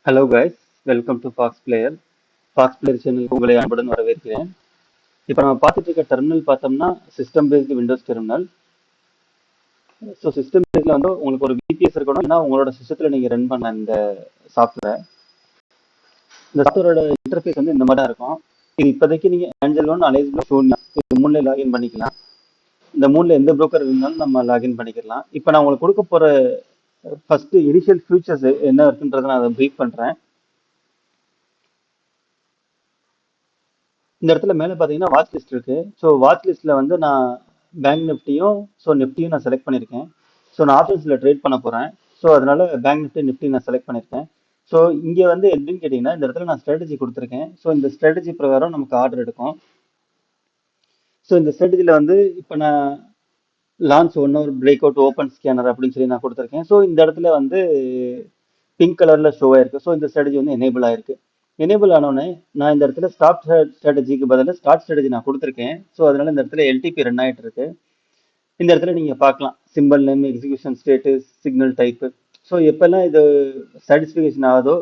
Hello guys, welcome to Fox Player. Fox Player சேனலுக்கு உங்களை அன்புடன் வரவேற்கிறேன். இப்போ நம்ம பார்த்துட்டு இருக்க டெர்மினல் பார்த்தோம்னா system based Windows terminal. So system பேஸ்ல வந்து உங்களுக்கு ஒரு பிபிஎஸ் இருக்கணும், ஏன்னா உங்களோட சிஸ்டத்தில் நீங்கள் ரன் பண்ண இந்த சாஃப்ட்வேர். இந்த சாஃப்ட்வேரோட இன்டர்ஃபேஸ் வந்து இந்த மாதிரி தான் இருக்கும். இது இப்போதைக்கு நீங்கள் Angel One, Alice Blue, Sonia இது மூணுல லாகின் பண்ணிக்கலாம். இந்த மூணுல எந்த ப்ரோக்கர் இருந்தாலும் நம்ம லாகின் பண்ணிக்கலாம். இப்போ நான் உங்களுக்கு கொடுக்க போகிற ஃபர்ஸ்ட் இனிஷியல் ஃபியூச்சர்ஸ் என்ன இருக்குன்றதை நான் அதை ப்ரீஃப் பண்ணுறேன். இந்த இடத்துல மேலே பார்த்தீங்கன்னா வாட்ச் லிஸ்ட் இருக்கு. ஸோ வாட்ச் லிஸ்ட்ல வந்து நான் பேங்க் நிஃப்டியும் நிஃப்டியும் நான் செலக்ட் பண்ணியிருக்கேன். ஸோ நான் ஆப்ஷன்ஸ்ல ட்ரேட் பண்ண போறேன். ஸோ அதனால பேங்க் நிஃப்டி நான் செலக்ட் பண்ணியிருக்கேன். ஸோ இங்கே வந்து எப்படின்னு கேட்டிங்கன்னா, இந்த இடத்துல நான் ஸ்ட்ராட்டஜி கொடுத்துருக்கேன். ஸோ இந்த ஸ்ட்ராட்டஜி பிரகாரம் நமக்கு ஆர்டர் எடுக்கும். ஸோ இந்த ஸ்ட்ராட்டஜியில் வந்து இப்போ நான் launch one hour break out open scanner அப்படின்னு சொல்லி நான் கொடுத்துருக்கேன். ஸோ இந்த இடத்துல வந்து பிங்க் கலர்ல ஷோ ஆயிருக்கு. ஸோ இந்த ஸ்ட்ராட்டஜி வந்து எனேபிள் ஆயிருக்கு. எனேபிள் ஆனோடனே நான் இந்த இடத்துல ஸ்டாப் ஸ்ட்ராட்டஜிக்கு பதிலாக ஸ்டார்ட் ஸ்ட்ராட்டஜி நான் கொடுத்துருக்கேன். ஸோ அதனால இந்த இடத்துல எல்டிபி ரன் ஆயிட்டு இருக்கு. இந்த இடத்துல நீங்க பார்க்கலாம் simple name, execution status, signal type. So எப்பெல்லாம் இது சாட்டிஸ்ஃபிகேஷன் ஆகுதோ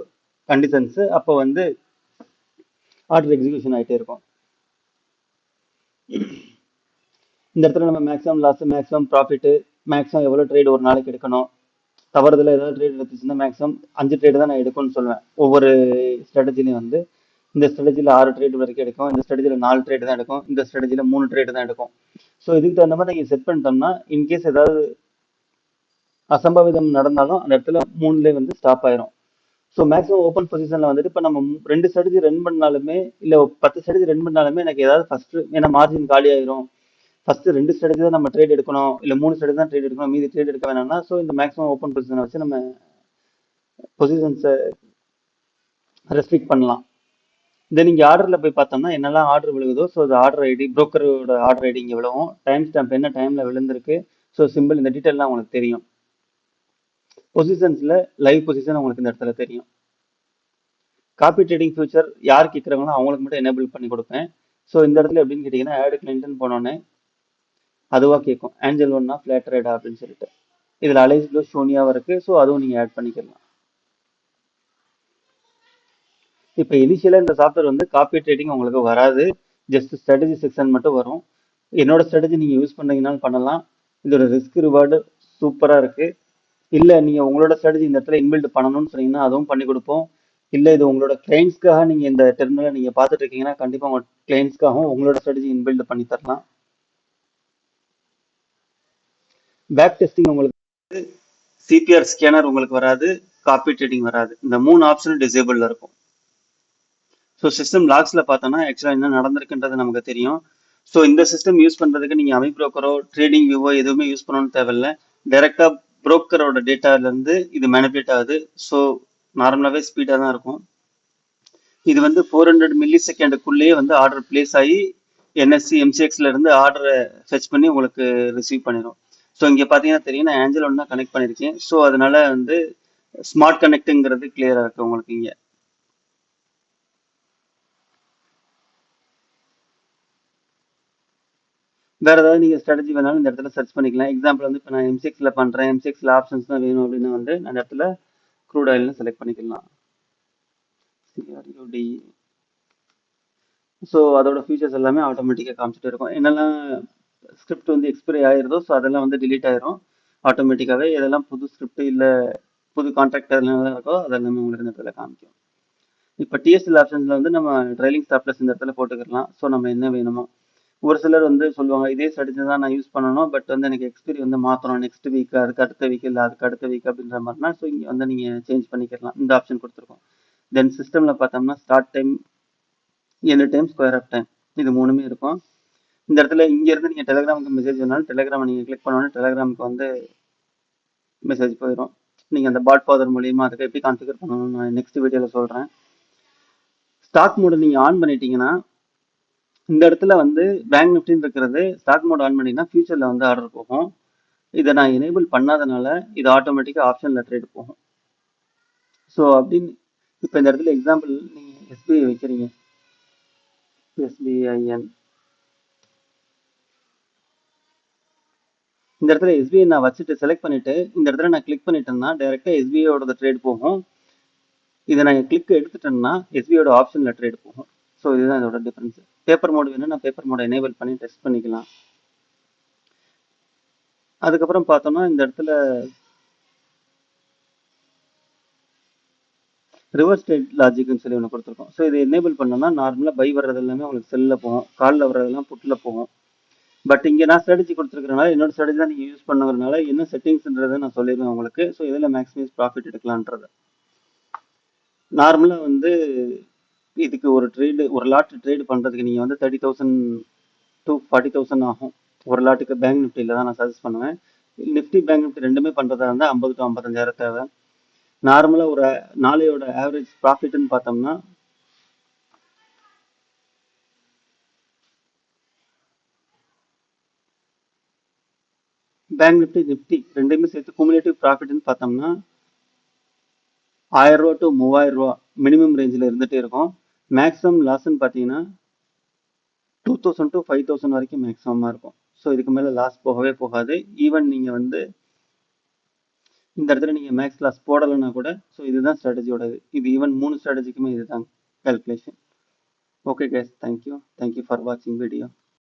கண்டிஷன்ஸ், அப்போ வந்து ஆர்டர் எக்ஸிகியூஷன் ஆகிட்டே இருக்கும். இந்த இடத்துல நம்ம maximum loss, maximum profit, maximum எவ்வளோ ட்ரேட் ஒரு நாளைக்கு எடுக்கணும், தவறுதல ஏதாவது ட்ரேட் எடுத்துச்சுன்னா மேக்ஸிமம் 5 ட்ரேட் தான் நான் எடுக்கும்னு சொல்லுவேன். ஒவ்வொரு ஸ்ட்ராட்டஜிலையும் வந்து இந்த ஸ்ட்ராட்டஜியில் 6 ட்ரேட் வரைக்கும் எடுக்கும், இந்த ஸ்ட்ராட்டஜியில் 4 ட்ரேட் தான் எடுக்கும், இந்த ஸ்ட்ராட்டஜியில் 3 ட்ரேட் தான் எடுக்கும். ஸோ இதுக்கு தகுந்த மாதிரி நீங்கள் செட் பண்ணிட்டோம்னா இன்கேஸ் ஏதாவது அசம்பாவிதம் நடந்தாலும் அந்த இடத்துல 3லேயே வந்து ஸ்டாப் ஆயிரும். ஸோ மேக்ஸிமம் ஓப்பன் பொசிஷனில் வந்துட்டு இப்போ நம்ம 2 ஸ்ட்ராட்டஜி ரன் பண்ணாலுமே இல்லை 10 ஸ்ட்ராட்டஜி ரன் பண்ணாலுமே எனக்கு ஏதாவது ஃபர்ஸ்ட், ஏன்னா மார்ஜின் காலி ஆயிரும். ஃபர்ஸ்ட் 2 ஸ்ட்ராட்டஜி தான் நம்ம ட்ரேட் எடுக்கணும், இல்லை 3 ஸ்ட்ராட்டஜி தான் ட்ரேட் எடுக்கணும், மீதி ட்ரேட் எடுக்க வேணாம்னா ஸோ இந்த மேக்ஸிமம் ஓப்பன் பொசிஷனை வச்சு நம்ம பொசிஷன்ஸை ரெஸ்ட்ரிக்ட் பண்ணலாம். தென் இங்கே ஆர்டரில் போய் பார்த்தோம்னா என்னெல்லாம் ஆர்டர் விழுகுதோ, ஸோ அது ஆர்டர் ஐடி, ப்ரோக்கரோட ஆர்டர் ஐடி இங்கே விழுவும், டைம் ஸ்டாம்ப் என்ன டைமில் விழுந்திருக்கு, ஸோ சிம்பிள், இந்த டீட்டெயிலாம் உங்களுக்கு தெரியும். பொசிஷன்ஸில் லைவ் பொசிஷன் உங்களுக்கு இந்த இடத்துல தெரியும். காப்பி ட்ரேடிங் ஃபியூச்சர் யார் கேட்குறாங்களோ அவங்களுக்கு மட்டும் எனேபிள் பண்ணி கொடுப்பேன். ஸோ இந்த இடத்துல எப்படின்னு கேட்டிங்கன்னா, ஆட் கிளைண்ட்னு போனோன்னே அதுவாக கேட்கும் ஏஞ்சல் ஒன்னா ஃபிளாட் ரேடா அப்படின்னு சொல்லிட்டு. இதில் அலைஸ் ப்ளூ, சோனியாவும் இருக்குது. ஸோ அதுவும் நீங்கள் ஆட் பண்ணிக்கலாம். இப்போ இனிஷியலாக இந்த சாஃப்ட்வேர் வந்து காப்பி ட்ரேடிங் உங்களுக்கு வராது, ஜஸ்ட் ஸ்ட்ராட்டஜி செக்ஷன் மட்டும் வரும். என்னோட ஸ்ட்ராட்டஜி நீங்கள் யூஸ் பண்ணீங்கன்னாலும் பண்ணலாம். இதோட ரிஸ்க் ரிவார்டு சூப்பராக இருக்குது. இல்லை நீங்கள் உங்களோட ஸ்ட்ராட்டஜி இந்த இடத்துல இன்பில்ட் பண்ணணும்னு சொன்னீங்கன்னா அதுவும் பண்ணி கொடுப்போம். இல்லை இது உங்களோட கிளைண்ட்ஸ்க்காக நீங்கள் இந்த டெர்மினலை நீங்கள் பார்த்துட்டு இருக்கீங்கன்னா கண்டிப்பாக உங்கள் கிளைண்ட்ஸ்க்காகவும் உங்களோட ஸ்ட்ராட்டஜி இன்பில்ட் பண்ணி தரலாம். பேக் டெஸ்டிங் உங்களுக்கு சிபிஆர் ஸ்கேனர் உங்களுக்கு வராது, காப்பி ட்ரேடிங் வராது. இந்த 3 ஆப்ஷனும் டிசேபிள்ல இருக்கும். ஸோ சிஸ்டம் லாக்ஸ்ல பார்த்தோன்னா ஆக்சுவலாக என்ன நடந்திருக்குன்றது நமக்கு தெரியும். ஸோ இந்த சிஸ்டம் யூஸ் பண்ணுறதுக்கு நீங்கள் அமை ப்ரோக்கரோ ட்ரேடிங் வியூவோ எதுவுமே யூஸ் பண்ணணும்னு தேவையில்லை. டைரெக்டாக ப்ரோக்கரோட டேட்டாலேருந்து இது மேனிபுலேட் ஆகுது. ஸோ நார்மலாகவே ஸ்பீடாக தான் இருக்கும். இது வந்து 400 மில்லி செகண்டுக்குள்ளேயே வந்து ஆர்டர் பிளேஸ் ஆகி என்எஸ்சி எம்சிஎக்ஸ்ல இருந்து ஆர்டரை ஃபெச் பண்ணி உங்களுக்கு ரிசீவ் பண்ணிடும். ஸோ இங்கே பார்த்தீங்கன்னா தெரியும், நான் ஏஞ்சல் ஒன்று தான் கனெக்ட் பண்ணியிருக்கேன். ஸோ அதனால வந்து ஸ்மார்ட் கனெக்ட்டுங்கிறது கிளியராக இருக்குது உங்களுக்கு. இங்கே வேற ஏதாவது நீங்கள் ஸ்ட்ராட்டஜி வேணாலும் இந்த இடத்துல சர்ச் பண்ணிக்கலாம். எக்ஸாம்பிள் வந்து இப்போ நான் எம்சிஎக்ஸ்ல பண்ணுறேன், எம்சிஎக்ஸ்ல ஆப்ஷன்ஸ் தான் வேணும் அப்படின்னு வந்து அந்த இடத்துல க்ரூட் ஆயில்னு செலக்ட் பண்ணிக்கலாம். சிஆர்யூடி. ஸோ அதோட ஃபீச்சர்ஸ் எல்லாமே ஆட்டோமேட்டிக்காக காமிச்சிட்டு இருக்கும். என்னெல்லாம் ஸ்கிரிப்ட் வந்து எக்ஸ்பைரி ஆயிருதோ ஸோ அதெல்லாம் வந்து டிலீட் ஆயிரும் ஆட்டோமேட்டிக்காகவே. எதெல்லாம் புது ஸ்கிரிப்ட் இல்லை புது கான்ட்ராக்ட் அதெல்லாம் இருக்கோ அதெல்லாமே உங்களுக்கு இந்த இடத்துல காமிக்கும். இப்போ டிஎஸ்எல் ஆப்ஷன்ஸில் வந்து நம்ம ட்ரைலிங் ஸ்டாப்லஸ் இந்த இடத்துல போட்டுக்கலாம். ஸோ நம்ம என்ன வேணுமோ. ஒரு சிலர் வந்து சொல்லுவாங்க இதே ஸ்ட்ராட்டஜி தான் நான் யூஸ் பண்ணணும், பட் வந்து எனக்கு எக்ஸ்பீரி வந்து மாற்றணும் நெக்ஸ்ட் வீக், அதுக்கு அடுத்த வீக், இல்லை அதுக்கு அடுத்த வீக் அப்படின்ற மாதிரினா ஸோ இங்கே வந்து நீங்கள் சேஞ்ச் பண்ணிக்கலாம். இந்த ஆப்ஷன் கொடுத்துருக்கோம். தென் சிஸ்டமில் பார்த்தோம்னா start time, end time, square off time, இது மூணுமே இருக்கும். இந்த இடத்துல இங்கேருந்து நீங்கள் டெலிகிராமுக்கு மெசேஜ் வேணாலும் டெலிகிராமை நீங்கள் கிளிக் பண்ணோன்னே டெலிகிராமுக்கு வந்து மெசேஜ் போயிடும். நீங்கள் அந்த பாட் ஃபாதர் மூலியமாக அதுக்கு எப்படி கான்ஃபிகர் பண்ணணும்னு நான் நெக்ஸ்ட் வீடியோவில் சொல்கிறேன். ஸ்டாக் மோடு நீங்கள் ஆன் பண்ணிட்டீங்கன்னா இந்த இடத்துல வந்து பேங்க் நிஃப்டின்னு இருக்கிறது ஸ்டாக் மோட் ஆன் பண்ணிங்கன்னா ஃபியூச்சரில் வந்து ஆர்டர் போகும். இதை நான் எனேபிள் பண்ணாதனால இது ஆட்டோமேட்டிக்காக ஆப்ஷனில் ட்ரேட் போகும். ஸோ அப்படின்னு இப்போ இந்த இடத்துல எக்ஸாம்பிள் நீங்கள் எஸ்பிஐ வைக்கிறீங்க, எஸ்பிஐஎன். இந்த இடத்துல எஸ்பிஐ நான் வச்சுட்டு செலக்ட் பண்ணிட்டு இந்த இடத்துல நான் கிளிக் பண்ணிட்டேன்னா டைரெக்டாக எஸ்பிஐயோட ட்ரேட் போகும். இதை நான் கிளிக் எடுத்துட்டேன்னா எஸ்பியோட ஆப்ஷன்ல ட்ரேட் போகும். ஸோ இதுதான் இதோட டிஃபரன்ஸ். பேப்பர் மோட் வேணும், நான் பேப்பர் மோட எனேபிள் பண்ணி டெஸ்ட் பண்ணிக்கலாம். அதுக்கப்புறம் பார்த்தோம்னா இந்த இடத்துல ரிவர்ஸ் ட்ரேட் லாஜிக்னு சொல்லி ஒன்று கொடுத்துருக்கோம். ஸோ இதை எனேபிள் பண்ணோம்னா நார்மலாக பை வர்றது எல்லாமே உங்களுக்கு செல்லில் போகும், காலில் வர்றதெல்லாம் புட்டில் போகும். பட் இங்கே நான் ஸ்ட்ராட்டஜி கொடுத்துருக்கறனால என்னோட ஸ்ட்ராட்டஜி தான் நீங்கள் யூஸ் பண்ணுறதுனால என்ன செட்டிங்ஸ்ன்றதை நான் சொல்லிடுவேன் உங்களுக்கு. ஸோ இதில் மேக்ஸிமைஸ் ப்ராஃபிட் எடுக்கலான்றது. நார்மலாக வந்து இதுக்கு ஒரு லாட் ட்ரேடு பண்ணுறதுக்கு நீங்கள் வந்து 30,000 to 40,000 ஆகும். ஒரு லாட்டுக்கு பேங்க் நிஃப்டியில் தான் நான் சஜஸ்ட் பண்ணுவேன். நிஃப்டி பேங்க் நிஃப்டி ரெண்டுமே பண்ணுறதா இருந்தால் 50 to 55,000 தேவை. நார்மலாக ஒரு நாளையோட ஆவரேஜ் ப்ராஃபிட்னு பார்த்தோம்னா பேங்க் நிஃப்டி நிஃப்டி ரெண்டுமே சேர்த்து குமுலேட்டிவ் ப்ராஃபிட்னு பார்த்தோம்னா 1000 ரூபா டு 3000 ரூபா மினிமம் ரேஞ்சில் இருந்துகிட்டே இருக்கும். மேக்ஸிமம் லாஸ்ன்னு பார்த்தீங்கன்னா 2000 to 5000 வரைக்கும் மேக்ஸிமமாக இருக்கும். ஸோ இதுக்கு மேலே லாஸ் போகவே போகாது. ஈவன் நீங்கள் வந்து இந்த இடத்துல நீங்கள் மேக்ஸ் லாஸ் போடலைன்னா கூட ஸோ இதுதான் ஸ்ட்ராட்டஜியோடது. இது ஈவன் 3 ஸ்ட்ராட்டஜிக்குமே இதுதான் calculation. Okay guys, thank you for வாட்சிங் வீடியோ.